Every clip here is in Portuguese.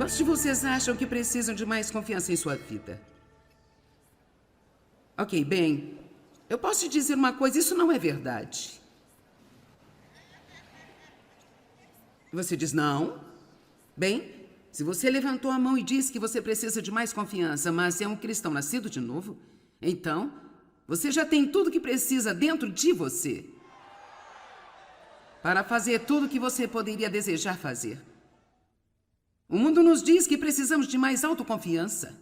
Quantos de vocês acham que precisam de mais confiança em sua vida? Ok, bem, eu posso te dizer uma coisa, isso não é verdade. Você diz não? Bem, se você levantou a mão e disse que você precisa de mais confiança, mas é um cristão nascido de novo, então você já tem tudo que precisa dentro de você para fazer tudo o que você poderia desejar fazer. O mundo nos diz que precisamos de mais autoconfiança.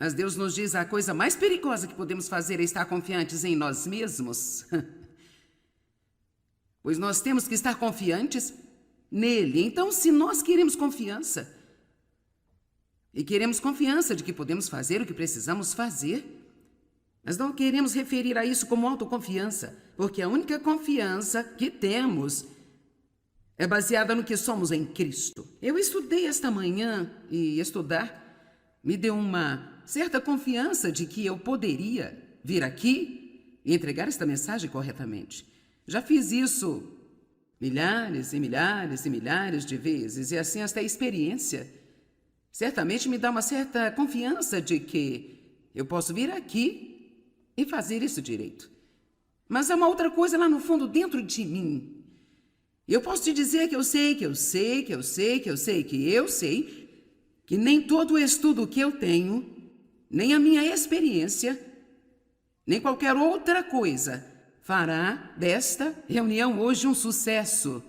Mas Deus nos diz a coisa mais perigosa que podemos fazer é estar confiantes em nós mesmos. Pois nós temos que estar confiantes nele. Então, se nós queremos confiança, e queremos confiança de que podemos fazer o que precisamos fazer, mas não queremos referir a isso como autoconfiança, porque a única confiança que temos é baseada no que somos em Cristo. Eu estudei esta manhã e estudar me deu uma certa confiança de que eu poderia vir aqui e entregar esta mensagem corretamente. Já fiz isso milhares e milhares e milhares de vezes, e assim esta experiência certamente me dá uma certa confiança de que eu posso vir aqui e fazer isso direito. Mas há uma outra coisa lá no fundo, dentro de mim. Eu posso te dizer que eu sei que nem todo o estudo que eu tenho, nem a minha experiência, nem qualquer outra coisa fará desta reunião hoje um sucesso.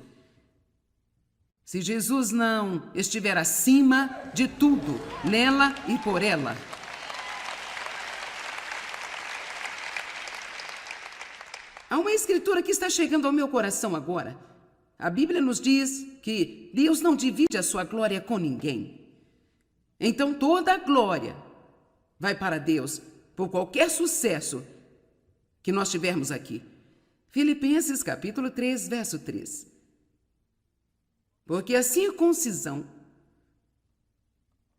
Se Jesus não estiver acima de tudo, nela e por ela. Há uma escritura que está chegando ao meu coração agora. A Bíblia nos diz que Deus não divide a sua glória com ninguém. Então toda a glória vai para Deus por qualquer sucesso que nós tivermos aqui. Filipenses capítulo 3, verso 3. Porque a circuncisão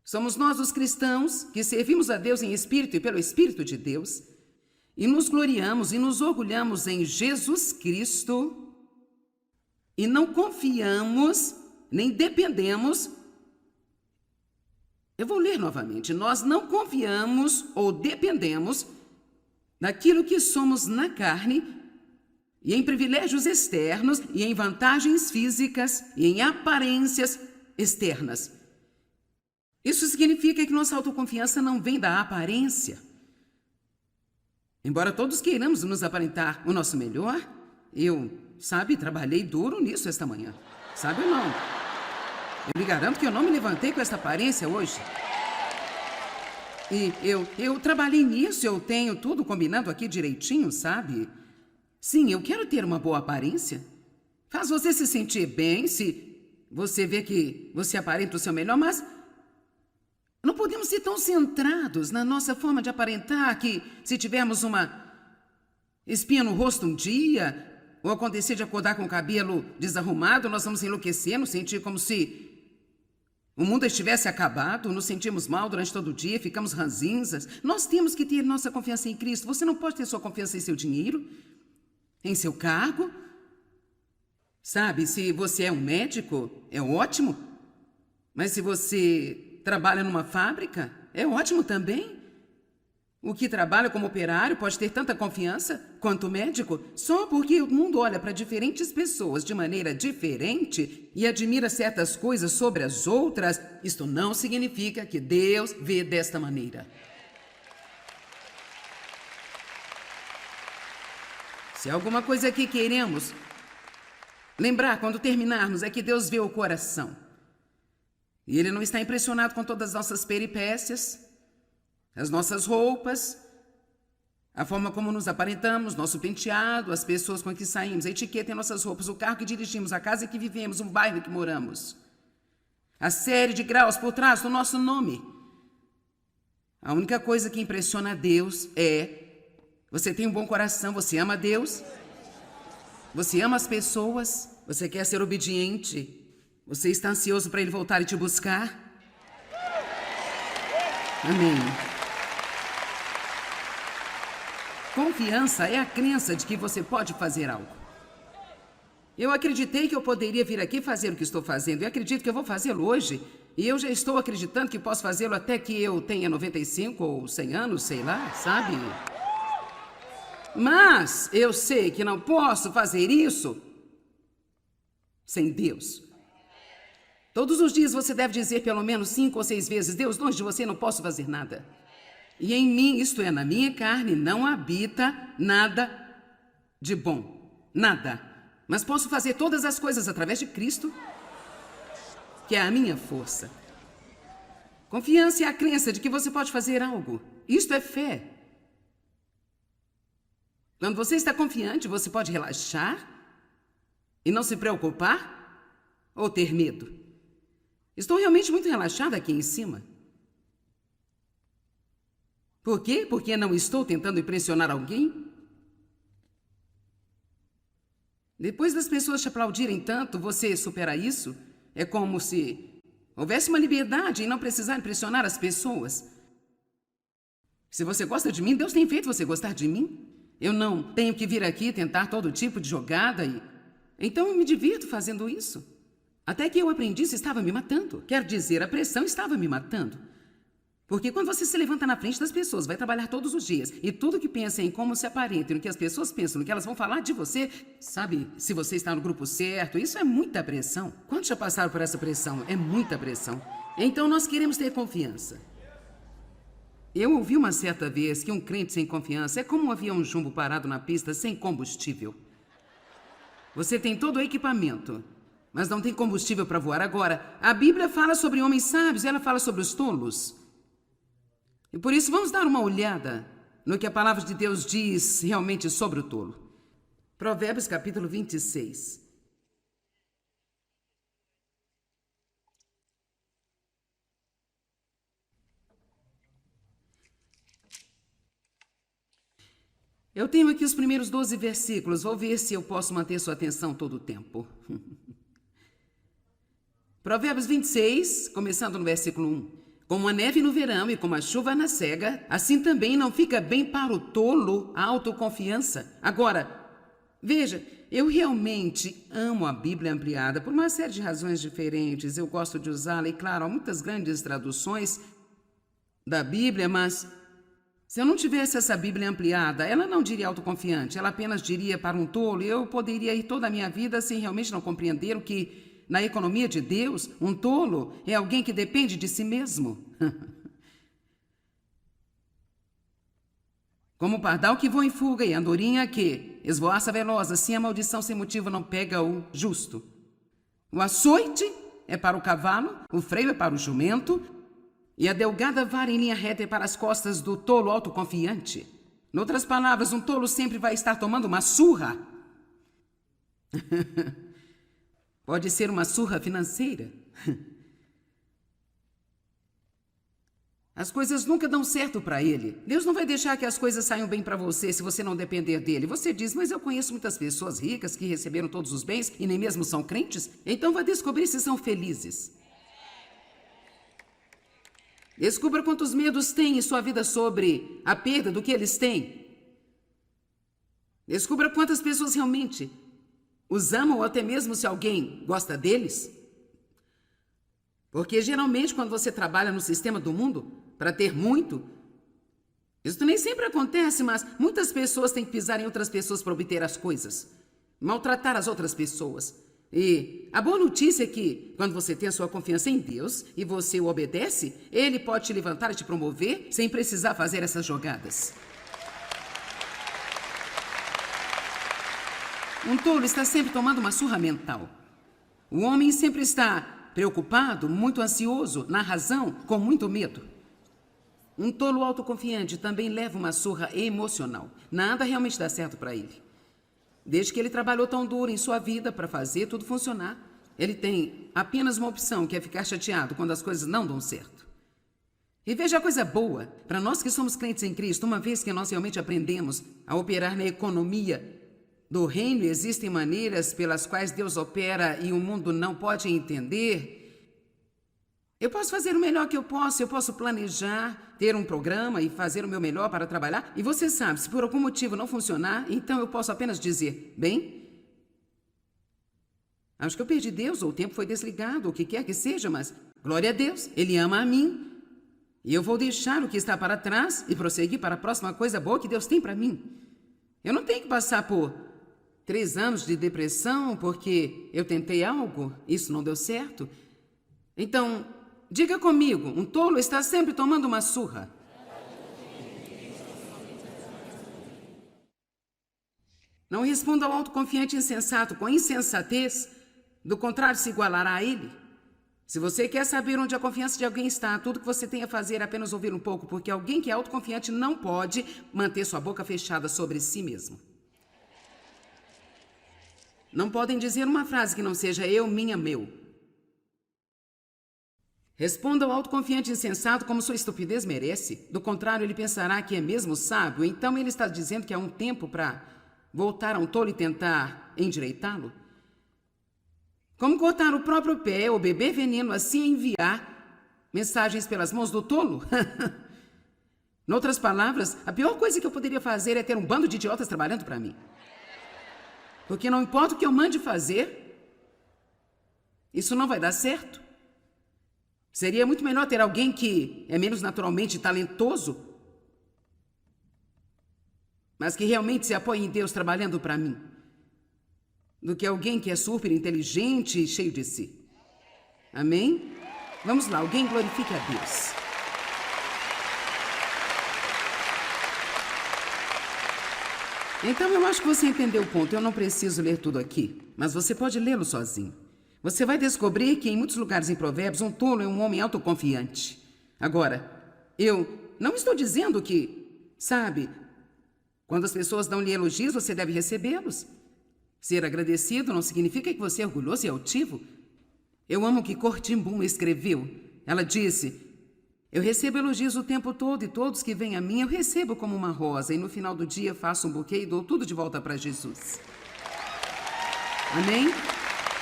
somos nós os cristãos que servimos a Deus em espírito e pelo Espírito de Deus, e nos gloriamos e nos orgulhamos em Jesus Cristo, e não confiamos nem dependemos. Eu vou ler novamente. Nós não confiamos ou dependemos daquilo que somos na carne e em privilégios externos e em vantagens físicas e em aparências externas. Isso significa que nossa autoconfiança não vem da aparência. Embora todos queiramos nos aparentar o nosso melhor, trabalhei duro nisso esta manhã. Sabe ou não? Eu lhe garanto que eu não me levantei com essa aparência hoje. E eu trabalhei nisso, eu tenho tudo combinado aqui direitinho, sabe? Sim, eu quero ter uma boa aparência. Faz você se sentir bem, se você vê que você aparenta o seu melhor, mas não podemos ser tão centrados na nossa forma de aparentar que se tivermos uma espinha no rosto um dia, ou acontecer de acordar com o cabelo desarrumado, nós vamos enlouquecer, nos sentir como se o mundo estivesse acabado, nos sentimos mal durante todo o dia, ficamos ranzinzas. Nós temos que ter nossa confiança em Cristo. Você não pode ter sua confiança em seu dinheiro, em seu cargo. Sabe, se você é um médico, é ótimo. Mas se você trabalha numa fábrica, é ótimo também. O que trabalha como operário pode ter tanta confiança quanto o médico, só porque o mundo olha para diferentes pessoas de maneira diferente e admira certas coisas sobre as outras. Isto não significa que Deus vê desta maneira. Se há alguma coisa que queremos lembrar quando terminarmos é que Deus vê o coração. E Ele não está impressionado com todas as nossas peripécias, as nossas roupas, a forma como nos aparentamos, nosso penteado, as pessoas com que saímos, a etiqueta em nossas roupas, o carro que dirigimos, a casa que vivemos, o bairro que moramos. A série de graus por trás do nosso nome. A única coisa que impressiona a Deus é: você tem um bom coração, você ama Deus, você ama as pessoas, você quer ser obediente, você está ansioso para Ele voltar e te buscar? Amém. Confiança é a crença de que você pode fazer algo. Eu acreditei que eu poderia vir aqui fazer o que estou fazendo. Eu acredito que eu vou fazê-lo hoje. E eu já estou acreditando que posso fazê-lo até que eu tenha 95 ou 100 anos, sei lá, sabe? Mas eu sei que não posso fazer isso sem Deus. Todos os dias você deve dizer pelo menos 5 ou 6 vezes: Deus, longe de você não posso fazer nada. E em mim, isto é, na minha carne, não habita nada de bom. Nada. Mas posso fazer todas as coisas através de Cristo, que é a minha força. Confiança é a crença de que você pode fazer algo. Isto é fé. Quando você está confiante, você pode relaxar e não se preocupar ou ter medo. Estou realmente muito relaxada aqui em cima. Por quê? Porque não estou tentando impressionar alguém? Depois das pessoas te aplaudirem tanto, você supera isso? É como se houvesse uma liberdade em não precisar impressionar as pessoas. Se você gosta de mim, Deus tem feito você gostar de mim. Eu não tenho que vir aqui tentar todo tipo de jogada e... Então eu me divirto fazendo isso. Até que eu aprendi, isso estava me matando. Quer dizer, a pressão estava me matando. Porque quando você se levanta na frente das pessoas, vai trabalhar todos os dias, e tudo que pensa em como se aparenta, no que as pessoas pensam, no que elas vão falar de você, sabe, se você está no grupo certo, isso é muita pressão. Quantos já passaram por essa pressão? É muita pressão. Então nós queremos ter confiança. Eu ouvi uma certa vez que um crente sem confiança é como um avião jumbo parado na pista sem combustível. Você tem todo o equipamento, mas não tem combustível para voar. Agora, a Bíblia fala sobre homens sábios, ela fala sobre os tolos. E por isso vamos dar uma olhada no que a palavra de Deus diz realmente sobre o tolo. Provérbios capítulo 26. Eu tenho aqui os primeiros 12 versículos. Vou ver se eu posso manter sua atenção todo o tempo. Provérbios 26, começando no versículo 1. Como a neve no verão e como a chuva na cega, assim também não fica bem para o tolo a autoconfiança. Agora, veja, eu realmente amo a Bíblia ampliada por uma série de razões diferentes. Eu gosto de usá-la e, claro, há muitas grandes traduções da Bíblia, mas se eu não tivesse essa Bíblia ampliada, ela não diria autoconfiante, ela apenas diria para um tolo. E eu poderia ir toda a minha vida sem realmente não compreender o que... Na economia de Deus, um tolo é alguém que depende de si mesmo. Como o pardal que voa em fuga e a andorinha que esvoaça veloz, assim a maldição sem motivo não pega o justo. O açoite é para o cavalo, o freio é para o jumento, e a delgada vara em linha reta é para as costas do tolo autoconfiante. Em outras palavras, um tolo sempre vai estar tomando uma surra. Pode ser uma surra financeira. As coisas nunca dão certo para ele. Deus não vai deixar que as coisas saiam bem para você se você não depender dele. Você diz, mas eu conheço muitas pessoas ricas que receberam todos os bens e nem mesmo são crentes. Então vai descobrir se são felizes. Descubra quantos medos tem em sua vida sobre a perda do que eles têm. Descubra quantas pessoas realmente os amam ou até mesmo se alguém gosta deles. Porque geralmente quando você trabalha no sistema do mundo para ter muito, isso nem sempre acontece, mas muitas pessoas têm que pisar em outras pessoas para obter as coisas, maltratar as outras pessoas. E a boa notícia é que quando você tem a sua confiança em Deus e você o obedece, Ele pode te levantar e te promover sem precisar fazer essas jogadas. Um tolo está sempre tomando uma surra mental. O homem sempre está preocupado, muito ansioso, na razão, com muito medo. Um tolo autoconfiante também leva uma surra emocional. Nada realmente dá certo para ele. Desde que ele trabalhou tão duro em sua vida para fazer tudo funcionar, ele tem apenas uma opção, que é ficar chateado quando as coisas não dão certo. E veja a coisa boa, para nós que somos crentes em Cristo, uma vez que nós realmente aprendemos a operar na economia do reino, existem maneiras pelas quais Deus opera e o mundo não pode entender. Eu posso fazer o melhor que eu posso planejar, ter um programa e fazer o meu melhor para trabalhar. E você sabe, se por algum motivo não funcionar, então eu posso apenas dizer, bem, Acho que eu perdi Deus, ou o tempo foi desligado, ou o que quer que seja, mas glória a Deus, Ele ama a mim. E eu vou deixar o que está para trás e prosseguir para a próxima coisa boa que Deus tem para mim. Eu não tenho que passar por 3 anos de depressão porque eu tentei algo, isso não deu certo. Então, diga comigo, um tolo está sempre tomando uma surra. Não responda ao autoconfiante insensato com insensatez, do contrário se igualará a ele. Se você quer saber onde a confiança de alguém está, tudo que você tem a fazer é apenas ouvir um pouco, porque alguém que é autoconfiante não pode manter sua boca fechada sobre si mesmo. Não podem dizer uma frase que não seja eu, minha, meu. Responda ao autoconfiante insensato como sua estupidez merece. Do contrário, ele pensará que é mesmo sábio, então ele está dizendo que há um tempo para voltar a um tolo e tentar endireitá-lo. Como cortar o próprio pé ou beber veneno, assim enviar mensagens pelas mãos do tolo? Em outras palavras, a pior coisa que eu poderia fazer é ter um bando de idiotas trabalhando para mim. Porque não importa o que eu mande fazer, isso não vai dar certo. Seria muito melhor ter alguém que é menos naturalmente talentoso, mas que realmente se apoia em Deus trabalhando para mim, do que alguém que é super inteligente e cheio de si. Amém? Vamos lá, alguém glorifique a Deus. Então eu acho que você entendeu o ponto. Eu não preciso ler tudo aqui, mas você pode lê-lo sozinho. Você vai descobrir que em muitos lugares em Provérbios, um tolo é um homem autoconfiante. Agora, eu não estou dizendo que, sabe, quando as pessoas dão-lhe elogios, você deve recebê-los. Ser agradecido não significa que você é orgulhoso e altivo. Eu amo o que Cortin Boom escreveu. Ela disse: eu recebo elogios o tempo todo e todos que vêm a mim eu recebo como uma rosa e no final do dia faço um buquê e dou tudo de volta para Jesus. Amém?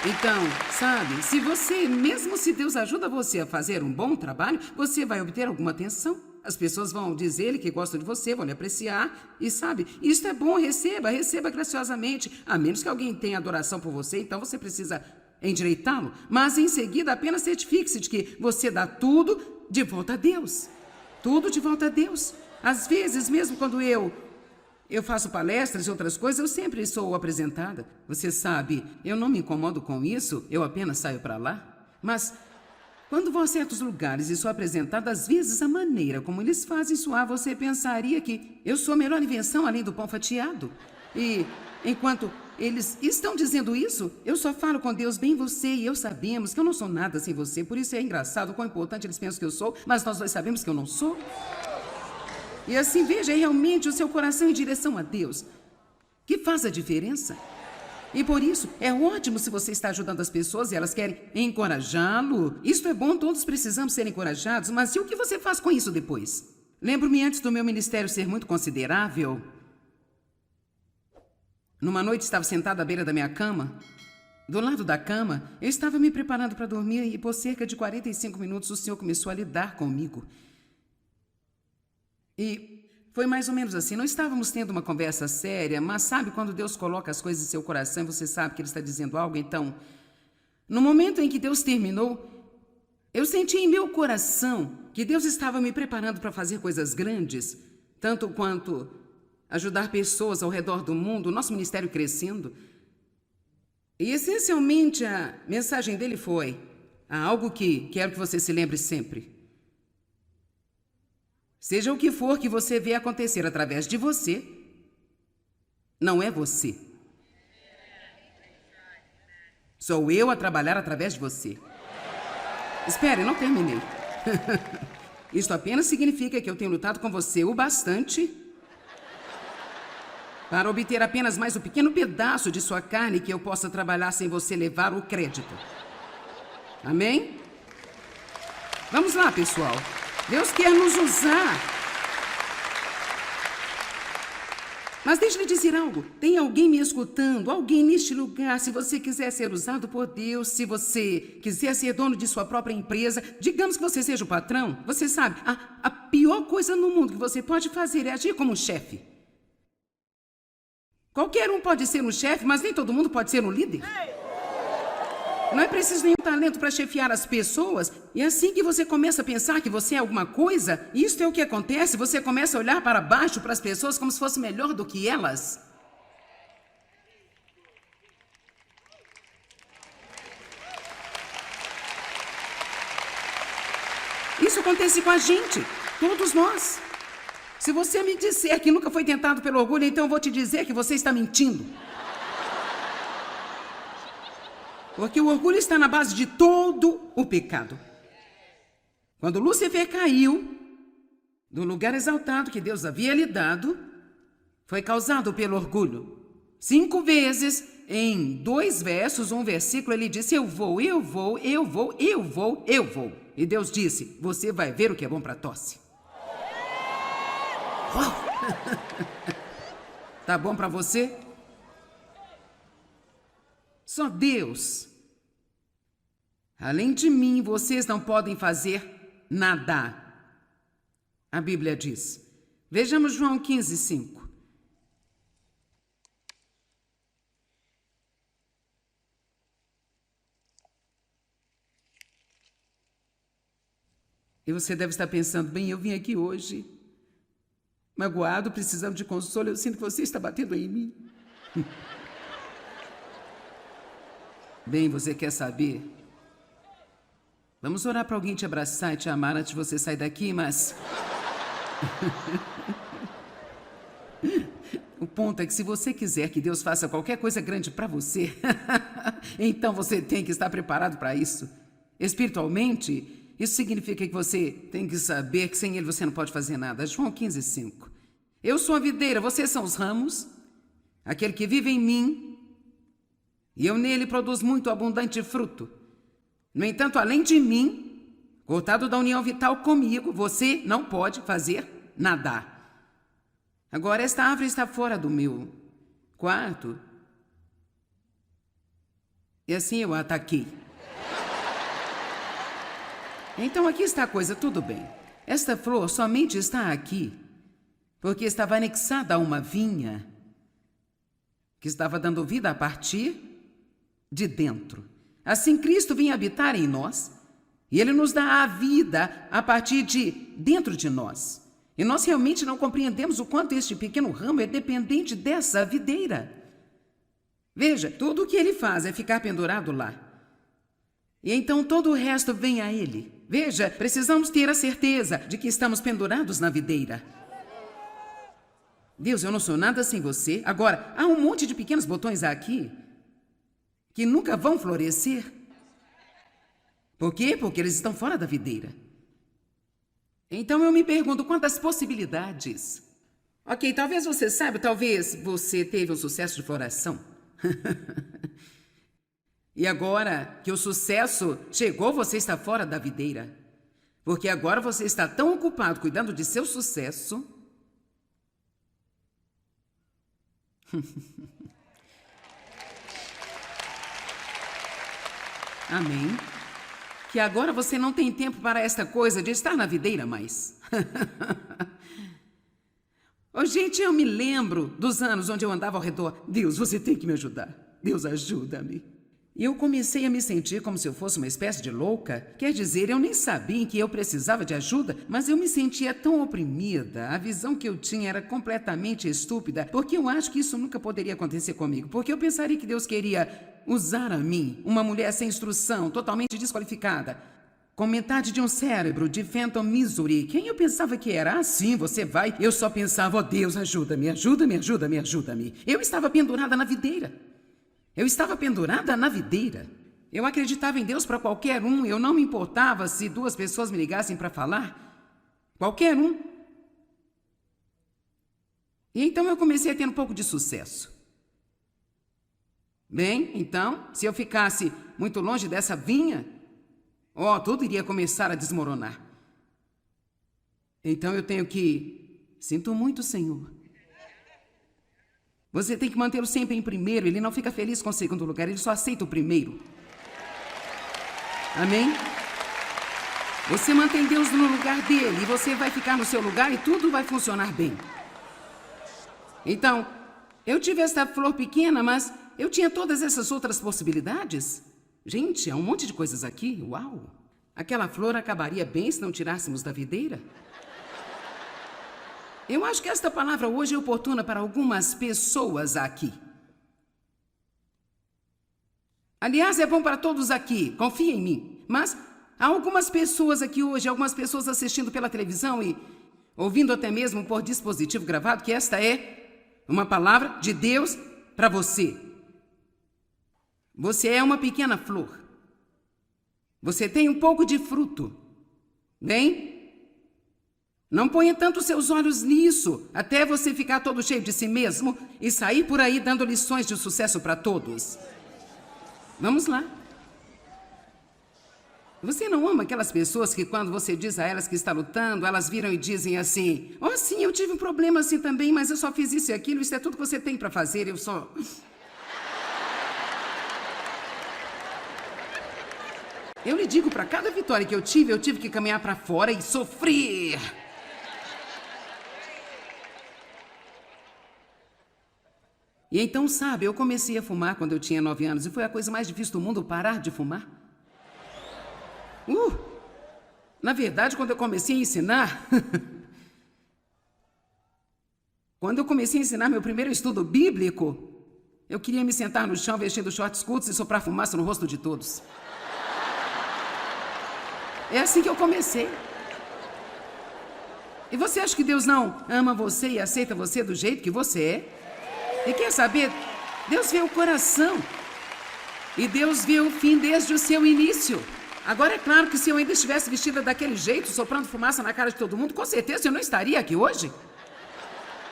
Então, sabe, se você, mesmo se Deus ajuda você a fazer um bom trabalho, você vai obter alguma atenção. As pessoas vão dizer que gostam de você, vão lhe apreciar. E sabe, isso é bom, receba graciosamente. A menos que alguém tenha adoração por você, então você precisa endireitá-lo. Mas em seguida, apenas certifique-se de que você dá tudo de volta a Deus. Tudo de volta a Deus. Às vezes, mesmo quando eu faço palestras e outras coisas, eu sempre sou apresentada. Você sabe, eu não me incomodo com isso, eu apenas saio para lá. Mas quando vou a certos lugares e sou apresentada, às vezes a maneira como eles fazem soar, você pensaria que eu sou a melhor invenção além do pão fatiado. E enquanto eles estão dizendo isso, eu só falo com Deus, bem você e eu sabemos que eu não sou nada sem você. Por isso é engraçado quão importante eles pensam que eu sou, mas nós dois sabemos que eu não sou. E assim, veja realmente o seu coração em direção a Deus, que faz a diferença. E por isso, é ótimo se você está ajudando as pessoas e elas querem encorajá-lo. Isso é bom, todos precisamos ser encorajados, mas e o que você faz com isso depois? Lembro-me antes do meu ministério ser muito considerável. Numa noite estava sentada à beira da minha cama. Do lado da cama, eu estava me preparando para dormir e por cerca de 45 minutos o Senhor começou a lidar comigo. E foi mais ou menos assim, não estávamos tendo uma conversa séria, mas sabe quando Deus coloca as coisas em seu coração e você sabe que Ele está dizendo algo? Então, no momento em que Deus terminou, eu senti em meu coração que Deus estava me preparando para fazer coisas grandes, tanto quanto ajudar pessoas ao redor do mundo, o nosso ministério crescendo. E essencialmente a mensagem dele foi: há algo que quero que você se lembre sempre. Seja o que for que você vê acontecer através de você, não é você. Sou eu a trabalhar através de você. Espere, não terminei. Isto apenas significa que eu tenho lutado com você o bastante para obter apenas mais um pequeno pedaço de sua carne que eu possa trabalhar sem você levar o crédito. Amém? Vamos lá, pessoal. Deus quer nos usar. Mas deixe-lhe dizer algo. Tem alguém me escutando, alguém neste lugar. Se você quiser ser usado por Deus, se você quiser ser dono de sua própria empresa, digamos que você seja o patrão, você sabe, a pior coisa no mundo que você pode fazer é agir como um chefe. Qualquer um pode ser um chefe, mas nem todo mundo pode ser um líder. Não é preciso nenhum talento para chefiar as pessoas. E assim que você começa a pensar que você é alguma coisa, isso é o que acontece. Você começa a olhar para baixo para as pessoas como se fosse melhor do que elas. Isso acontece com a gente, todos nós. Se você me disser que nunca foi tentado pelo orgulho, então eu vou te dizer que você está mentindo. Porque o orgulho está na base de todo o pecado. Quando Lúcifer caiu do lugar exaltado que Deus havia lhe dado, foi causado pelo orgulho. 5 vezes, em 2 versos, um versículo, ele disse: eu vou, eu vou, eu vou, eu vou, eu vou. E Deus disse: você vai ver o que é bom para tosse. Tá bom para você? Só Deus. Além de mim, vocês não podem fazer nada. A Bíblia diz. Vejamos João 15:5. E você deve estar pensando: bem, eu vim aqui hoje, magoado, precisando de consolo, eu sinto que você está batendo em mim. Bem, você quer saber? Vamos orar para alguém te abraçar e te amar antes de você sair daqui, mas... O ponto é que se você quiser que Deus faça qualquer coisa grande para você, então você tem que estar preparado para isso. Espiritualmente, isso significa que você tem que saber que sem Ele você não pode fazer nada. João 15:5. Eu sou a videira, vocês são os ramos. Aquele que vive em mim e eu nele produz muito abundante fruto. No entanto, além de mim, cortado da união vital comigo, você não pode fazer nada. Agora, esta árvore está fora do meu quarto. E assim eu a ataquei. Então aqui está a coisa, tudo bem. Esta flor somente está aqui porque estava anexada a uma vinha que estava dando vida a partir de dentro. Assim Cristo vem habitar em nós e Ele nos dá a vida a partir de dentro de nós. E nós realmente não compreendemos o quanto este pequeno ramo é dependente dessa videira. Veja, tudo o que Ele faz é ficar pendurado lá. E então todo o resto vem a Ele. Veja, precisamos ter a certeza de que estamos pendurados na videira. Deus, eu não sou nada sem você. Agora, há um monte de pequenos botões aqui que nunca vão florescer. Por quê? Porque eles estão fora da videira. Então eu me pergunto, quantas possibilidades? Ok, talvez você saiba, talvez você teve um sucesso de floração. E agora que o sucesso chegou, você está fora da videira. Porque agora você está tão ocupado cuidando de seu sucesso. Amém. Que agora você não tem tempo para esta coisa de estar na videira mais. Oh, gente, eu me lembro dos anos onde eu andava ao redor. Deus, você tem que me ajudar. Deus, ajuda-me. E eu comecei a me sentir como se eu fosse uma espécie de louca. Quer dizer, eu nem sabia que eu precisava de ajuda, mas eu me sentia tão oprimida. A visão que eu tinha era completamente estúpida, porque eu acho que isso nunca poderia acontecer comigo. Porque eu pensaria que Deus queria usar a mim, uma mulher sem instrução, totalmente desqualificada, com metade de um cérebro de Phantom Missouri. Quem eu pensava que era? Ah, sim, você vai. Eu só pensava: oh, Deus, ajuda-me, ajuda-me, ajuda-me, ajuda-me. Eu estava pendurada na videira. Eu estava pendurada na videira. Eu acreditava em Deus para qualquer um. Eu não me importava se 2 pessoas me ligassem para falar. Qualquer um. E então eu comecei a ter um pouco de sucesso. Bem, então, se eu ficasse muito longe dessa vinha, tudo iria começar a desmoronar. Então eu tenho que... Sinto muito, Senhor. Você tem que mantê-lo sempre em primeiro. Ele não fica feliz com o segundo lugar, ele só aceita o primeiro. Amém? Você mantém Deus no lugar dele e você vai ficar no seu lugar e tudo vai funcionar bem. Então, eu tive esta flor pequena, mas eu tinha todas essas outras possibilidades. Gente, há um monte de coisas aqui. Uau! Aquela flor acabaria bem se não tirássemos da videira. Eu acho que esta palavra hoje é oportuna para algumas pessoas aqui. Aliás, é bom para todos aqui, confia em mim. Mas há algumas pessoas aqui hoje, algumas pessoas assistindo pela televisão e ouvindo até mesmo por dispositivo gravado, que esta é uma palavra de Deus para você. Você é uma pequena flor. Você tem um pouco de fruto. Bem? Não ponha tanto seus olhos nisso, até você ficar todo cheio de si mesmo e sair por aí dando lições de sucesso para todos. Vamos lá. Você não ama aquelas pessoas que quando você diz a elas que está lutando, elas viram e dizem assim: oh, sim, eu tive um problema assim também, mas eu só fiz isso e aquilo, isso é tudo que você tem para fazer, eu só... Eu lhe digo, para cada vitória que eu tive que caminhar para fora e sofrer. E então, sabe, eu comecei a fumar quando eu tinha 9 anos e foi a coisa mais difícil do mundo parar de fumar. Na verdade, quando eu comecei a ensinar... Quando eu comecei a ensinar meu primeiro estudo bíblico, eu queria me sentar no chão vestindo shorts curtos e soprar fumaça no rosto de todos. É assim que eu comecei. E você acha que Deus não ama você e aceita você do jeito que você é? E quer saber? Deus vê o coração. E Deus vê o fim desde o seu início. Agora, é claro que se eu ainda estivesse vestida daquele jeito, soprando fumaça na cara de todo mundo, com certeza eu não estaria aqui hoje.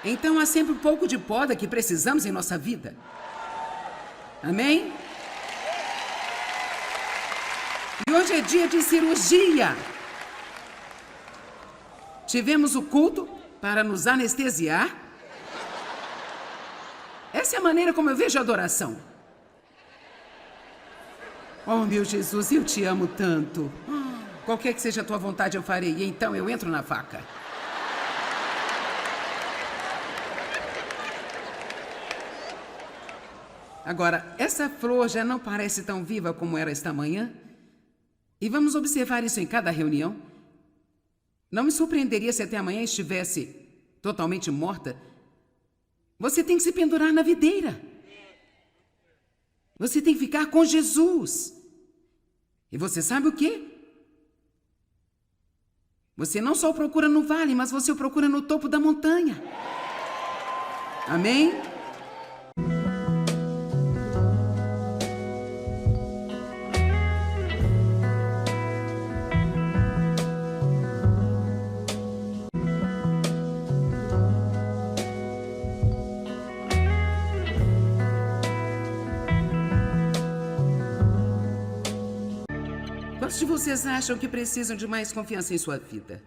Então, há sempre um pouco de poda que precisamos em nossa vida. Amém? E hoje é dia de cirurgia. Tivemos o culto para nos anestesiar. Essa é a maneira como eu vejo a adoração. Oh, meu Jesus, eu te amo tanto. Qualquer que seja a tua vontade, eu farei. E então eu entro na faca. Agora, essa flor já não parece tão viva como era esta manhã. E vamos observar isso em cada reunião. Não me surpreenderia se até amanhã estivesse totalmente morta. Você tem que se pendurar na videira. Você tem que ficar com Jesus. E você sabe o quê? Você não só o procura no vale, mas você o procura no topo da montanha. Amém? Quantos de vocês acham que precisam de mais confiança em sua vida?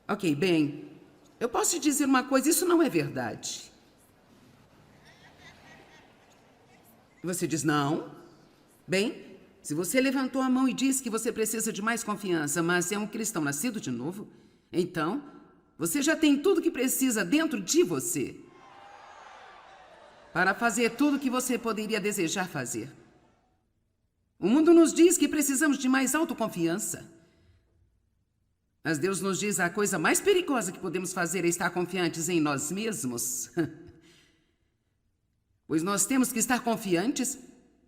Ok, bem, eu posso te dizer uma coisa, isso não é verdade. Você diz não? Bem, se você levantou a mão e disse que você precisa de mais confiança, mas é um cristão nascido de novo, então você já tem tudo que precisa dentro de você para fazer tudo o que você poderia desejar fazer. O mundo nos diz que precisamos de mais autoconfiança. Mas Deus nos diz a coisa mais perigosa que podemos fazer é estar confiantes em nós mesmos. Pois nós temos que estar confiantes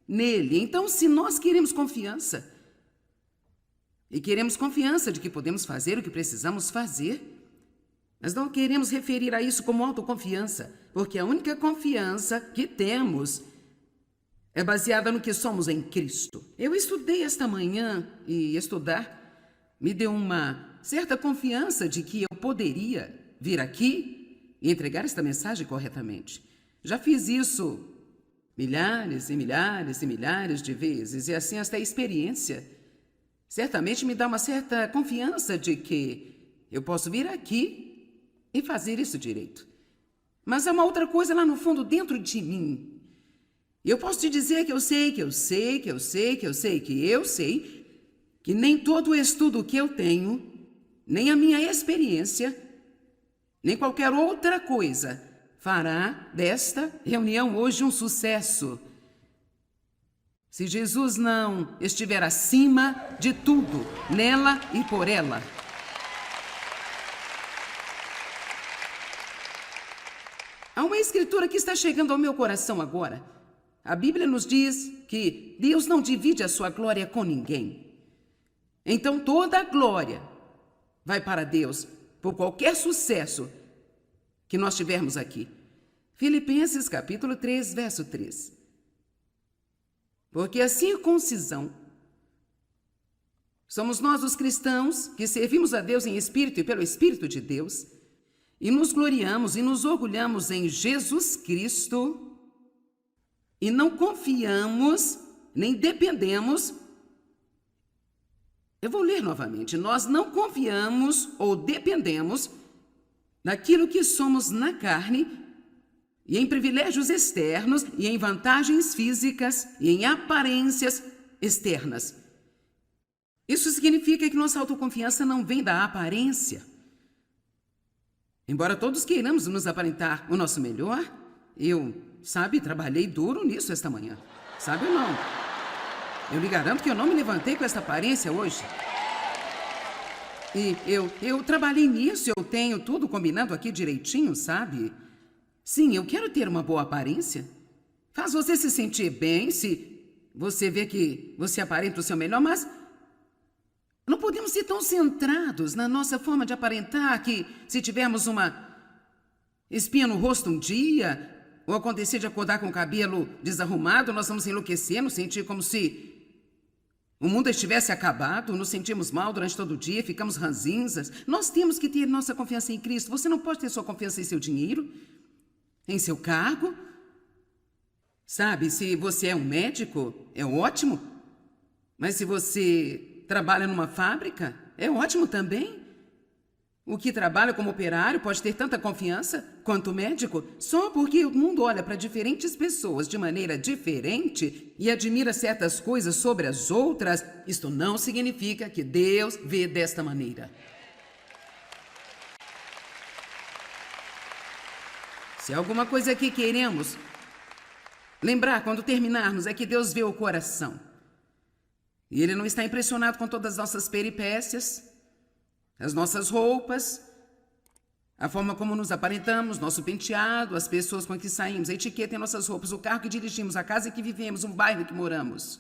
nele. Então, se nós queremos confiança, e queremos confiança de que podemos fazer o que precisamos fazer, mas não queremos referir a isso como autoconfiança, porque a única confiança que temos é baseada no que somos em Cristo. Eu estudei esta manhã e estudar me deu uma certa confiança de que eu poderia vir aqui e entregar esta mensagem corretamente. Já fiz isso milhares e milhares e milhares de vezes e assim esta experiência certamente me dá uma certa confiança de que eu posso vir aqui e fazer isso direito. Mas há uma outra coisa lá no fundo dentro de mim. E eu posso te dizer que eu sei que nem todo o estudo que eu tenho, nem a minha experiência, nem qualquer outra coisa fará desta reunião hoje um sucesso. Se Jesus não estiver acima de tudo, nela e por ela. Há uma escritura que está chegando ao meu coração agora. A Bíblia nos diz que Deus não divide a sua glória com ninguém. Então toda a glória vai para Deus por qualquer sucesso que nós tivermos aqui. Filipenses capítulo 3, verso 3. Porque a circuncisão somos nós os cristãos que servimos a Deus em espírito e pelo Espírito de Deus e nos gloriamos e nos orgulhamos em Jesus Cristo e não confiamos nem dependemos. Eu vou ler novamente. Nós não confiamos ou dependemos daquilo que somos na carne e em privilégios externos, e em vantagens físicas, e em aparências externas. Isso significa que nossa autoconfiança não vem da aparência. Embora todos queiramos nos aparentar o nosso melhor, eu, trabalhei duro nisso esta manhã. Sabe ou não? Eu lhe garanto que eu não me levantei com essa aparência hoje. E eu trabalhei nisso, eu tenho tudo combinado aqui direitinho, sabe? Sim, eu quero ter uma boa aparência. Faz você se sentir bem se você vê que você aparenta o seu melhor, mas não podemos ser tão centrados na nossa forma de aparentar que se tivermos uma espinha no rosto um dia, ou acontecer de acordar com o cabelo desarrumado, nós vamos enlouquecer, nos sentir como se o mundo estivesse acabado, nos sentimos mal durante todo o dia, ficamos ranzinzas. Nós temos que ter nossa confiança em Cristo. Você não pode ter sua confiança em seu dinheiro, em seu cargo. Sabe, se você é um médico, é ótimo. Mas se você trabalha numa fábrica, é ótimo também. O que trabalha como operário pode ter tanta confiança quanto o médico, só porque o mundo olha para diferentes pessoas de maneira diferente e admira certas coisas sobre as outras. Isto não significa que Deus vê desta maneira. Se há alguma coisa que queremos lembrar quando terminarmos é que Deus vê o coração. E Ele não está impressionado com todas as nossas peripécias, as nossas roupas, a forma como nos aparentamos, nosso penteado, as pessoas com que saímos, a etiqueta em nossas roupas, o carro que dirigimos, a casa em que vivemos, o bairro que moramos.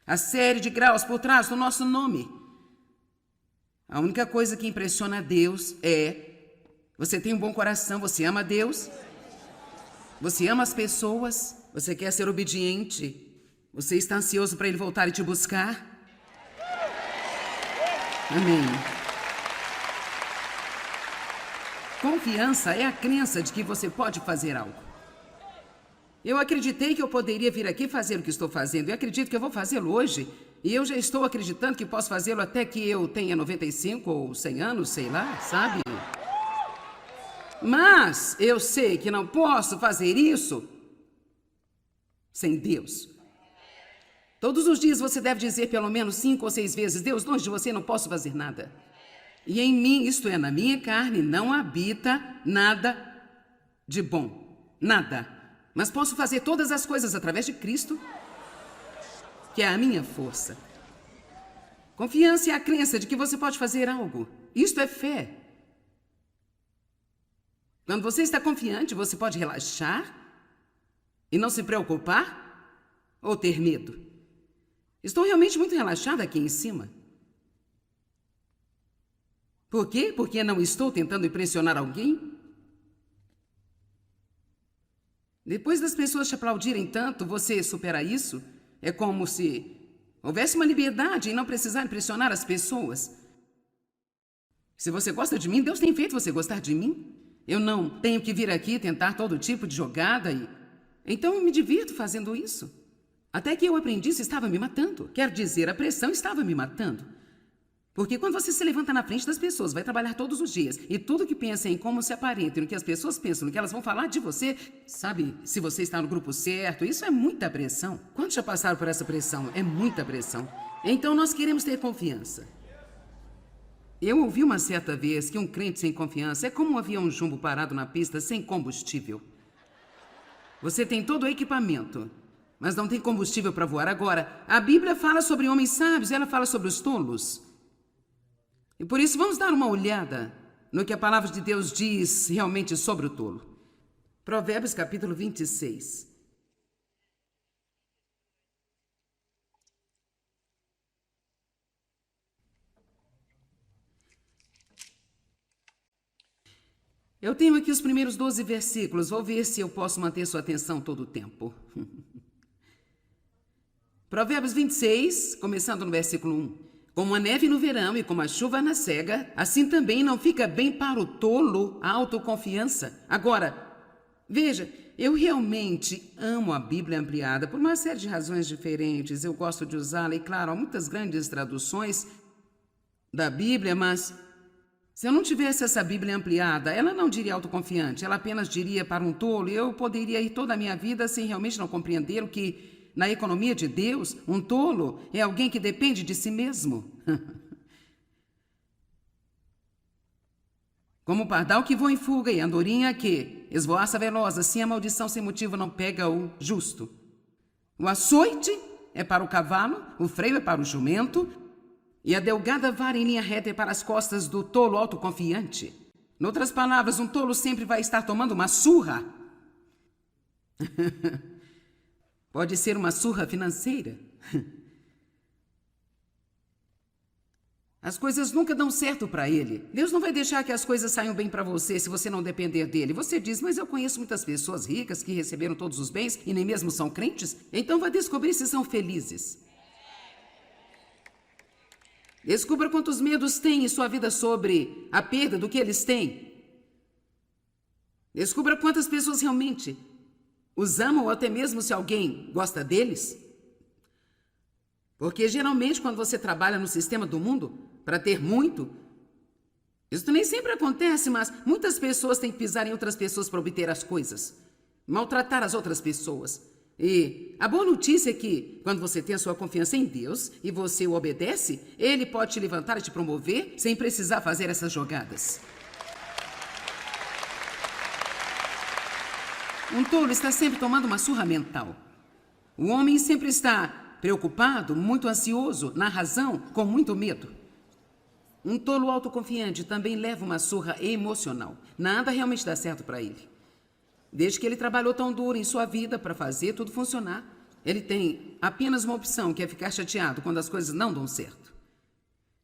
A série de graus por trás do nosso nome. A única coisa que impressiona a Deus é: você tem um bom coração, você ama Deus, você ama as pessoas, você quer ser obediente, você está ansioso para Ele voltar e te buscar. Amém. Confiança é a crença de que você pode fazer algo. Eu acreditei que eu poderia vir aqui fazer o que estou fazendo. Eu acredito que eu vou fazê-lo hoje. E eu já estou acreditando que posso fazê-lo até que eu tenha 95 ou 100 anos, sei lá, sabe? Mas eu sei que não posso fazer isso sem Deus. Todos os dias você deve dizer pelo menos 5 ou 6 vezes: Deus, longe de você não posso fazer nada. E em mim, isto é, na minha carne, não habita nada de bom. Nada. Mas posso fazer todas as coisas através de Cristo, que é a minha força. Confiança é a crença de que você pode fazer algo. Isto é fé. Quando você está confiante, você pode relaxar e não se preocupar ou ter medo. Estou realmente muito relaxada aqui em cima. Por quê? Porque não estou tentando impressionar alguém? Depois das pessoas te aplaudirem tanto, você supera isso? É como se houvesse uma liberdade em não precisar impressionar as pessoas. Se você gosta de mim, Deus tem feito você gostar de mim. Eu não tenho que vir aqui tentar todo tipo de jogada e... Então eu me divirto fazendo isso. Até que eu aprendi, isso estava me matando. Quer dizer, a pressão estava me matando. Porque quando você se levanta na frente das pessoas, vai trabalhar todos os dias, e tudo que pensa em como se aparenta, no que as pessoas pensam, no que elas vão falar de você, sabe, se você está no grupo certo, isso é muita pressão. Quantos já passaram por essa pressão? É muita pressão. Então nós queremos ter confiança. Eu ouvi uma certa vez que um crente sem confiança é como um avião jumbo parado na pista sem combustível. Você tem todo o equipamento, mas não tem combustível para voar. Agora, a Bíblia fala sobre homens sábios, ela fala sobre os tolos. E por isso vamos dar uma olhada no que a palavra de Deus diz realmente sobre o tolo. Provérbios capítulo 26. Eu tenho aqui os primeiros 12 versículos. Vou ver se eu posso manter sua atenção todo o tempo. Provérbios 26, começando no versículo 1. Como a neve no verão e como a chuva na cega, assim também não fica bem para o tolo a autoconfiança. Agora, veja, eu realmente amo a Bíblia ampliada por uma série de razões diferentes. Eu gosto de usá-la e, claro, há muitas grandes traduções da Bíblia, mas se eu não tivesse essa Bíblia ampliada, ela não diria autoconfiante, ela apenas diria para um tolo, e eu poderia ir toda a minha vida sem realmente não compreender o que, na economia de Deus, um tolo é alguém que depende de si mesmo. Como o pardal que voa em fuga e a andorinha que esvoaça veloz, assim a maldição sem motivo não pega o justo. O açoite é para o cavalo, o freio é para o jumento, e a delgada vara em linha reta é para as costas do tolo autoconfiante. Em outras palavras, um tolo sempre vai estar tomando uma surra. Pode ser uma surra financeira. As coisas nunca dão certo para ele. Deus não vai deixar que as coisas saiam bem para você se você não depender dele. Você diz, mas eu conheço muitas pessoas ricas que receberam todos os bens e nem mesmo são crentes. Então vai descobrir se são felizes. Descubra quantos medos tem em sua vida sobre a perda do que eles têm. Descubra quantas pessoas realmente os amam ou até mesmo se alguém gosta deles. Porque geralmente quando você trabalha no sistema do mundo para ter muito, isso nem sempre acontece, mas muitas pessoas têm que pisar em outras pessoas para obter as coisas, maltratar as outras pessoas. E a boa notícia é que, quando você tem a sua confiança em Deus e você o obedece, Ele pode te levantar e te promover sem precisar fazer essas jogadas. Um tolo está sempre tomando uma surra mental. O homem sempre está preocupado, muito ansioso, na razão, com muito medo. Um tolo autoconfiante também leva uma surra emocional. Nada realmente dá certo para ele. Desde que ele trabalhou tão duro em sua vida para fazer tudo funcionar, ele tem apenas uma opção, que é ficar chateado quando as coisas não dão certo.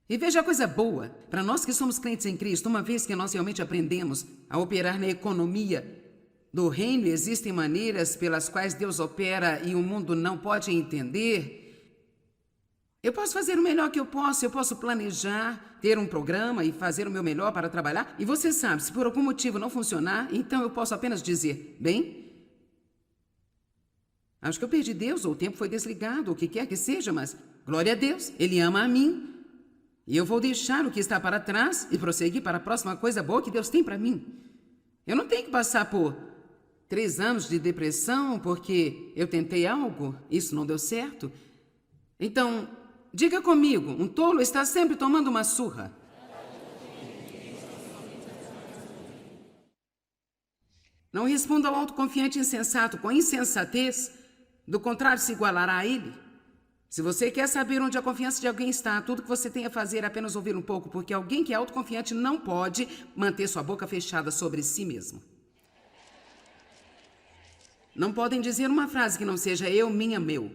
E veja a coisa boa, para nós que somos crentes em Cristo, uma vez que nós realmente aprendemos a operar na economia do reino, existem maneiras pelas quais Deus opera e o mundo não pode entender. Eu posso fazer o melhor que eu posso planejar, ter um programa e fazer o meu melhor para trabalhar. E você sabe, se por algum motivo não funcionar, então eu posso apenas dizer, bem, acho que eu perdi Deus, ou o tempo foi desligado, o que quer que seja, mas glória a Deus, Ele ama a mim. E eu vou deixar o que está para trás e prosseguir para a próxima coisa boa que Deus tem para mim. Eu não tenho que passar por 3 anos de depressão porque eu tentei algo, isso não deu certo. Então, diga comigo, um tolo está sempre tomando uma surra. Não responda ao autoconfiante insensato com insensatez, do contrário se igualará a ele. Se você quer saber onde a confiança de alguém está, tudo que você tem a fazer é apenas ouvir um pouco, porque alguém que é autoconfiante não pode manter sua boca fechada sobre si mesmo. Não podem dizer uma frase que não seja eu, minha, meu.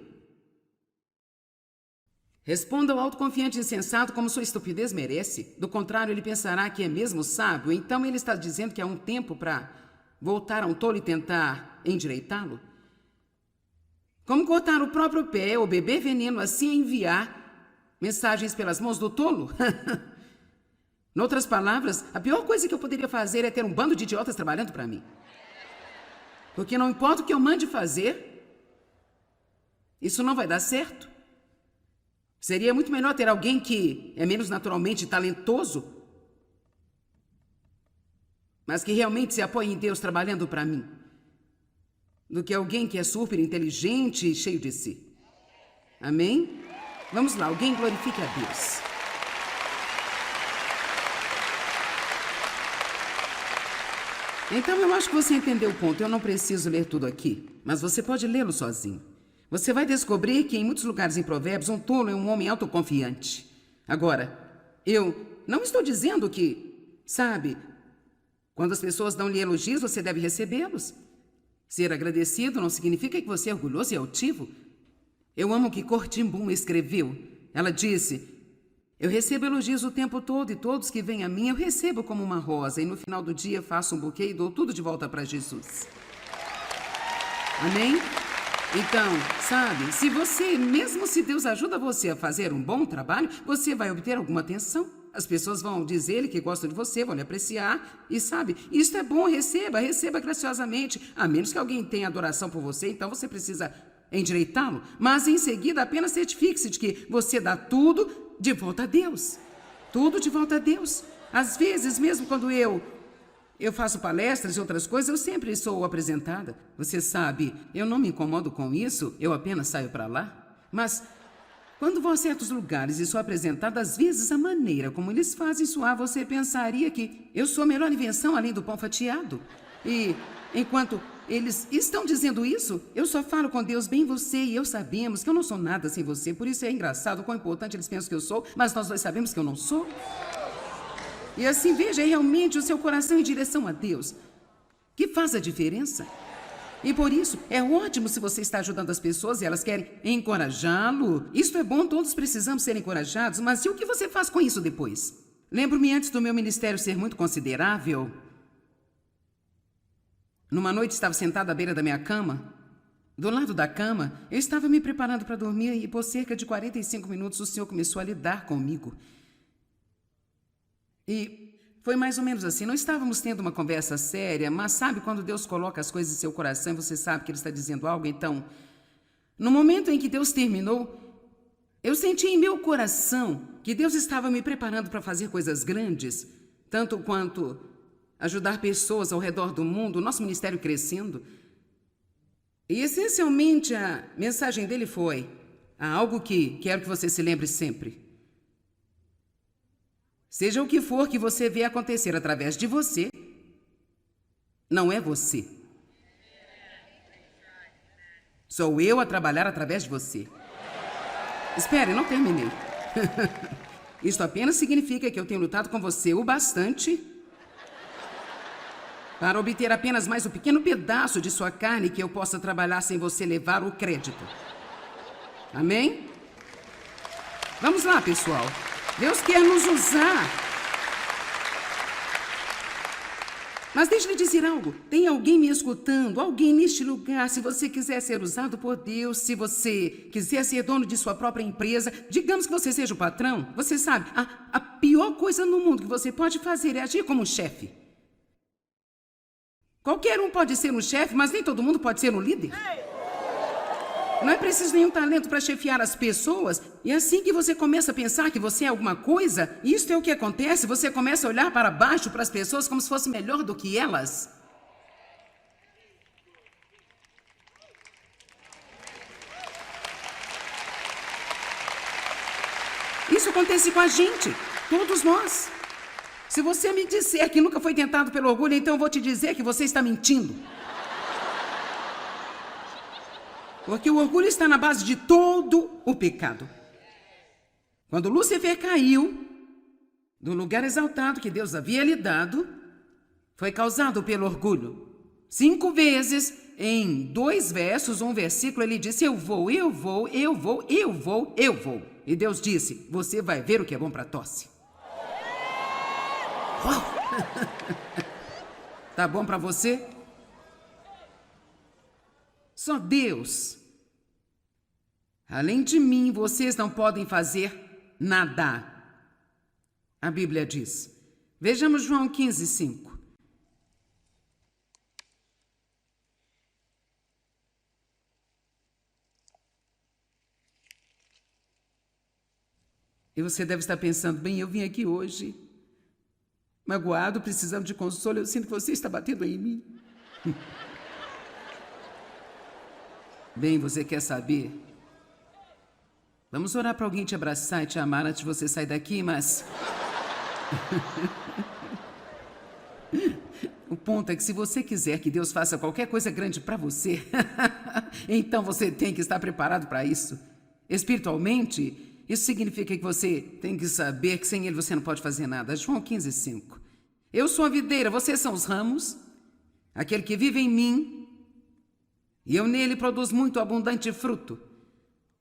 Responda ao autoconfiante insensato como sua estupidez merece. Do contrário, ele pensará que é mesmo sábio. Então ele está dizendo que há um tempo para voltar a um tolo e tentar endireitá-lo. Como cortar o próprio pé ou beber veneno, assim enviar mensagens pelas mãos do tolo? Em outras palavras, a pior coisa que eu poderia fazer é ter um bando de idiotas trabalhando para mim. Porque não importa o que eu mande fazer, isso não vai dar certo. Seria muito melhor ter alguém que é menos naturalmente talentoso, mas que realmente se apoia em Deus trabalhando para mim, do que alguém que é super inteligente e cheio de si. Amém? Vamos lá, alguém glorifique a Deus. Então eu acho que você entendeu o ponto. Eu não preciso ler tudo aqui, mas você pode lê-lo sozinho. Você vai descobrir que em muitos lugares em Provérbios, um tolo é um homem autoconfiante. Agora, eu não estou dizendo que, sabe, quando as pessoas dão-lhe elogios, você deve recebê-los. Ser agradecido não significa que você é orgulhoso e altivo. Eu amo o que Cortimbum escreveu. Ela disse: eu recebo elogios o tempo todo e todos que vêm a mim eu recebo como uma rosa, e no final do dia faço um buquê e dou tudo de volta para Jesus. Amém? Então, sabe, se você, mesmo se Deus ajuda você a fazer um bom trabalho, você vai obter alguma atenção. As pessoas vão dizer que gostam de você, vão lhe apreciar. E sabe, isso é bom, receba graciosamente. A menos que alguém tenha adoração por você, então você precisa endireitá-lo. Mas em seguida, apenas certifique-se de que você dá tudo de volta a Deus. Tudo de volta a Deus. Às vezes, mesmo quando eu faço palestras e outras coisas, eu sempre sou apresentada. Você sabe, eu não me incomodo com isso, eu apenas saio para lá. Mas quando vou a certos lugares e sou apresentada, às vezes a maneira como eles fazem soar, você pensaria que eu sou a melhor invenção além do pão fatiado. E enquanto eles estão dizendo isso, eu só falo com Deus: bem, você e eu sabemos que eu não sou nada sem você. Por isso é engraçado quão importante eles pensam que eu sou, mas nós dois sabemos que eu não sou. E assim, veja realmente o seu coração em direção a Deus, que faz a diferença. E por isso, é ótimo se você está ajudando as pessoas e elas querem encorajá-lo. Isso é bom, todos precisamos ser encorajados, mas e o que você faz com isso depois? Lembro-me, antes do meu ministério ser muito considerável, numa noite estava sentada à beira da minha cama. Do lado da cama, eu estava me preparando para dormir e por cerca de 45 minutos o Senhor começou a lidar comigo. E foi mais ou menos assim, não estávamos tendo uma conversa séria, mas sabe quando Deus coloca as coisas em seu coração e você sabe que Ele está dizendo algo? Então, no momento em que Deus terminou, eu senti em meu coração que Deus estava me preparando para fazer coisas grandes, tanto quanto ajudar pessoas ao redor do mundo, o nosso ministério crescendo. E essencialmente a mensagem dele foi: há algo que quero que você se lembre sempre. Seja o que for que você vê acontecer através de você, não é você. Sou eu a trabalhar através de você. Espere, não terminei. Isto apenas significa que eu tenho lutado com você o bastante para obter apenas mais um pequeno pedaço de sua carne que eu possa trabalhar sem você levar o crédito. Amém? Vamos lá, pessoal. Deus quer nos usar. Mas deixe-me dizer algo. Tem alguém me escutando, alguém neste lugar. Se você quiser ser usado por Deus, se você quiser ser dono de sua própria empresa, digamos que você seja o patrão, você sabe, a pior coisa no mundo que você pode fazer é agir como um chefe. Qualquer um pode ser um chefe, mas nem todo mundo pode ser um líder. Não é preciso nenhum talento para chefiar as pessoas. E assim que você começa a pensar que você é alguma coisa, isto é o que acontece, você começa a olhar para baixo para as pessoas como se fosse melhor do que elas. Isso acontece com a gente, todos nós. Se você me disser que nunca foi tentado pelo orgulho, então eu vou te dizer que você está mentindo. Porque o orgulho está na base de todo o pecado. Quando Lúcifer caiu do lugar exaltado que Deus havia lhe dado, foi causado pelo orgulho. 5 vezes, em 2 versos, um versículo, ele disse: eu vou, eu vou, eu vou, eu vou, eu vou. E Deus disse: você vai ver o que é bom para tosse. Uau! Tá bom para você? Só Deus. Além de mim, vocês não podem fazer nada. A Bíblia diz. Vejamos João 15:5. E você deve estar pensando: bem, eu vim aqui hoje, magoado, precisando de consolo, eu sinto que você está batendo em mim. Bem, você quer saber? Vamos orar para alguém te abraçar e te amar antes de você sair daqui, mas... O ponto é que se você quiser que Deus faça qualquer coisa grande para você, então você tem que estar preparado para isso. Espiritualmente, isso significa que você tem que saber que sem Ele você não pode fazer nada. João 15:5. Eu sou a videira, vocês são os ramos. Aquele que vive em mim e eu nele produz muito abundante fruto.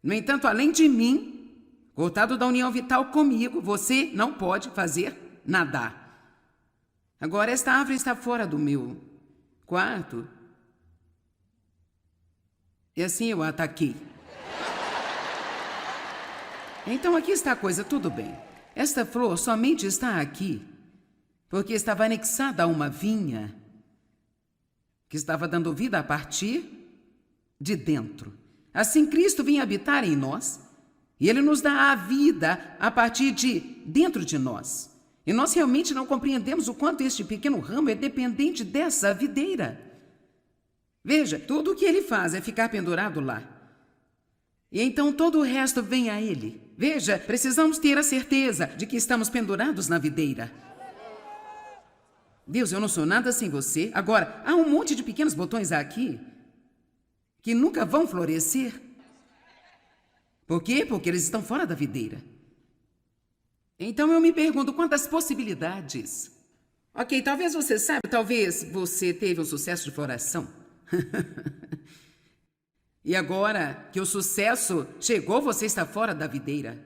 No entanto, além de mim, cortado da união vital comigo, você não pode fazer nada. Agora, esta árvore está fora do meu quarto. E assim eu a ataquei. Então aqui está a coisa, tudo bem. Esta flor somente está aqui porque estava anexada a uma vinha que estava dando vida a partir de dentro. Assim Cristo vinha habitar em nós e Ele nos dá a vida a partir de dentro de nós. E nós realmente não compreendemos o quanto este pequeno ramo é dependente dessa videira. Veja, tudo o que ele faz é ficar pendurado lá. E então todo o resto vem a ele. Veja, precisamos ter a certeza de que estamos pendurados na videira. Deus, eu não sou nada sem você. Agora, há um monte de pequenos botões aqui que nunca vão florescer. Por quê? Porque eles estão fora da videira. Então eu me pergunto quantas possibilidades. Ok, talvez você saiba, talvez você teve um sucesso de floração. E agora que o sucesso chegou, você está fora da videira.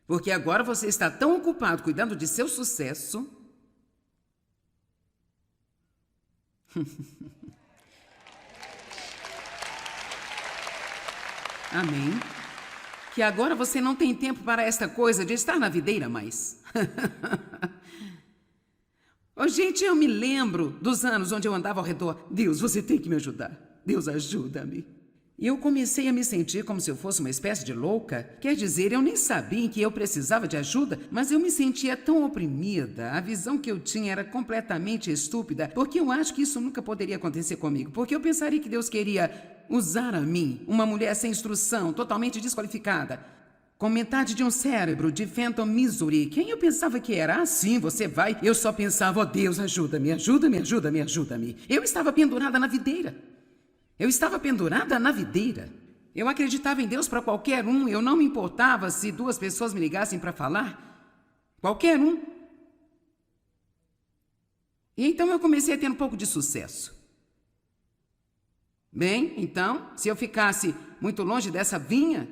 Porque agora você está tão ocupado cuidando de seu sucesso. Amém. Que agora você não tem tempo para esta coisa de estar na videira mais. Oh, gente, eu me lembro dos anos onde eu andava ao redor. Deus, você tem que me ajudar. Deus, ajuda-me. E eu comecei a me sentir como se eu fosse uma espécie de louca. Quer dizer, eu nem sabia que eu precisava de ajuda, mas eu me sentia tão oprimida. A visão que eu tinha era completamente estúpida, porque eu acho que isso nunca poderia acontecer comigo. Porque eu pensaria que Deus queria usar a mim, uma mulher sem instrução, totalmente desqualificada, com metade de um cérebro de Phantom Missouri. Quem eu pensava que era? Ah, sim, você vai. Eu só pensava, oh Deus, ajuda-me, ajuda-me, ajuda-me, ajuda-me. Eu estava pendurada na videira. Eu estava pendurada na videira. Eu acreditava em Deus para qualquer um. Eu não me importava se 2 pessoas me ligassem para falar. Qualquer um. E então eu comecei a ter um pouco de sucesso. Bem, então, se eu ficasse muito longe dessa vinha,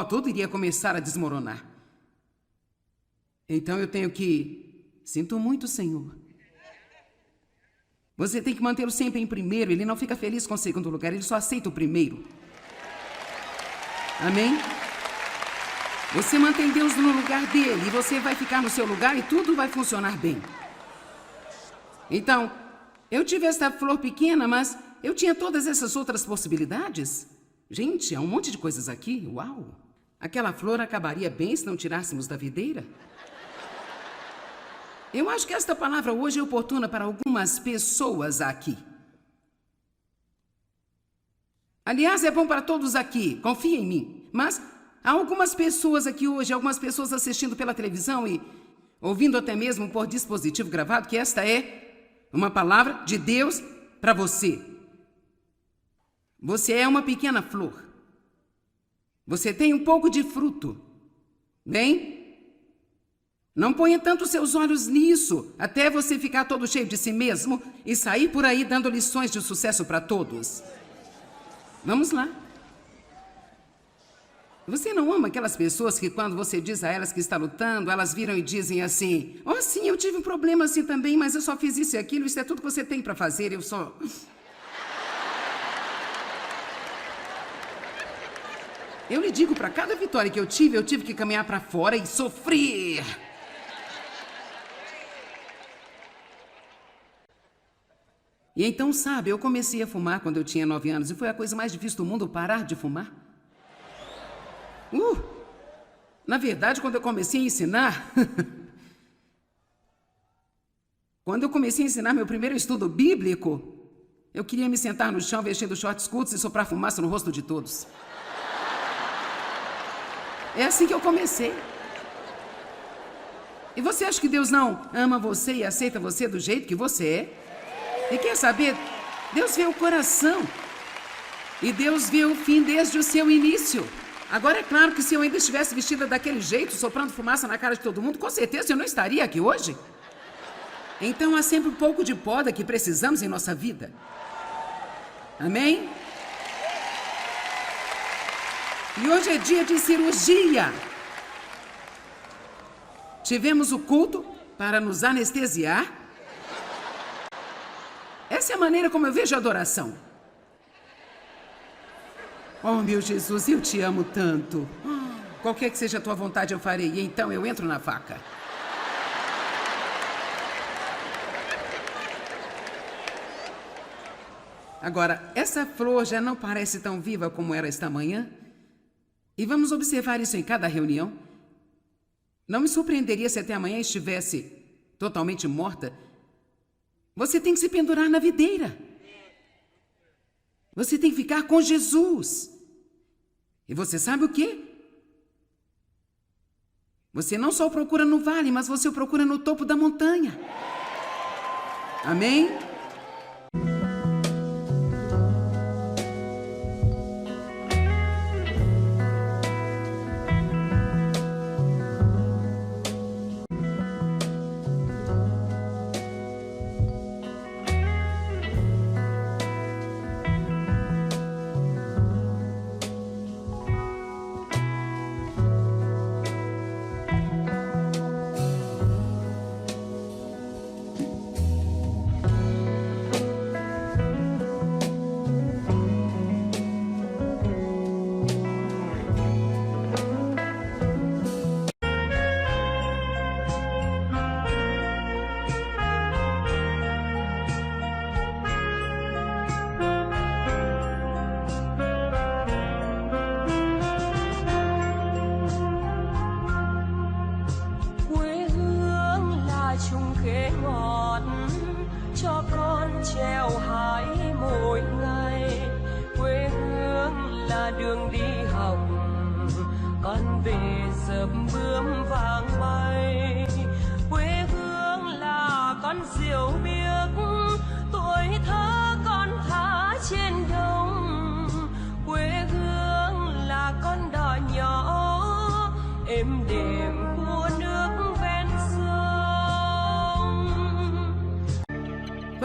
tudo iria começar a desmoronar. Então eu tenho que... Sinto muito, Senhor. Você tem que mantê-lo sempre em primeiro. Ele não fica feliz com o segundo lugar, ele só aceita o primeiro. Amém? Você mantém Deus no lugar dele e você vai ficar no seu lugar e tudo vai funcionar bem. Então, eu tive esta flor pequena, mas eu tinha todas essas outras possibilidades. Gente, há um monte de coisas aqui. Uau! Aquela flor acabaria bem se não tirássemos da videira. Eu acho que esta palavra hoje é oportuna para algumas pessoas aqui. Aliás, é bom para todos aqui, confia em mim. Mas há algumas pessoas aqui hoje, algumas pessoas assistindo pela televisão e ouvindo até mesmo por dispositivo gravado, que esta é uma palavra de Deus para você. Você é uma pequena flor. Você tem um pouco de fruto. Bem? Não ponha tanto seus olhos nisso, até você ficar todo cheio de si mesmo e sair por aí dando lições de sucesso para todos. Vamos lá. Você não ama aquelas pessoas que quando você diz a elas que está lutando, elas viram e dizem assim, oh sim, eu tive um problema assim também, mas eu só fiz isso e aquilo, isso é tudo que você tem para fazer, eu só... Eu lhe digo, para cada vitória que eu tive que caminhar para fora e sofrer. E então, sabe, eu comecei a fumar quando eu tinha 9 anos e foi a coisa mais difícil do mundo parar de fumar. Na verdade, quando eu comecei a ensinar... Quando eu comecei a ensinar meu primeiro estudo bíblico, eu queria me sentar no chão vestindo shorts curtos e soprar fumaça no rosto de todos. É assim que eu comecei. E você acha que Deus não ama você e aceita você do jeito que você é? E quer saber? Deus vê o coração. E Deus vê o fim desde o seu início. Agora, é claro que se eu ainda estivesse vestida daquele jeito, soprando fumaça na cara de todo mundo, com certeza eu não estaria aqui hoje. Então, há sempre um pouco de poda que precisamos em nossa vida. Amém? E hoje é dia de cirurgia. Tivemos o culto para nos anestesiar. Essa é a maneira como eu vejo a adoração. Oh, meu Jesus, eu te amo tanto. Qualquer que seja a tua vontade, eu farei. E então eu entro na faca. Agora, essa flor já não parece tão viva como era esta manhã. E vamos observar isso em cada reunião. Não me surpreenderia se até amanhã estivesse totalmente morta. Você tem que se pendurar na videira. Você tem que ficar com Jesus. E você sabe o quê? Você não só o procura no vale, mas você o procura no topo da montanha. Amém?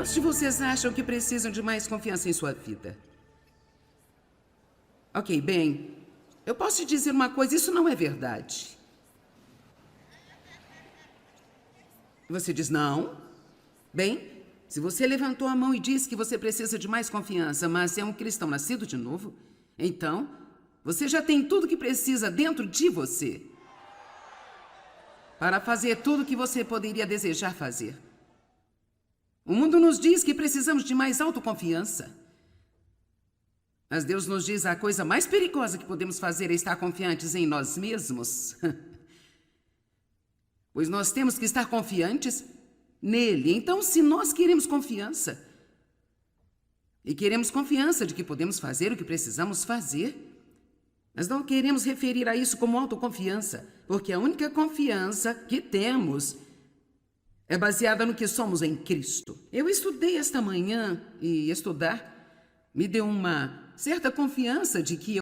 Quantos de vocês acham que precisam de mais confiança em sua vida? Ok, bem, eu posso te dizer uma coisa, isso não é verdade. Você diz não? Bem, se você levantou a mão e disse que você precisa de mais confiança, mas é um cristão nascido de novo, então você já tem tudo que precisa dentro de você para fazer tudo o que você poderia desejar fazer. O mundo nos diz que precisamos de mais autoconfiança. Mas Deus nos diz a coisa mais perigosa que podemos fazer é estar confiantes em nós mesmos. Pois nós temos que estar confiantes nele. Então, se nós queremos confiança, e queremos confiança de que podemos fazer o que precisamos fazer, mas não queremos referir a isso como autoconfiança, porque a única confiança que temos é baseada no que somos em Cristo. Eu estudei esta manhã e estudar me deu uma certa confiança de que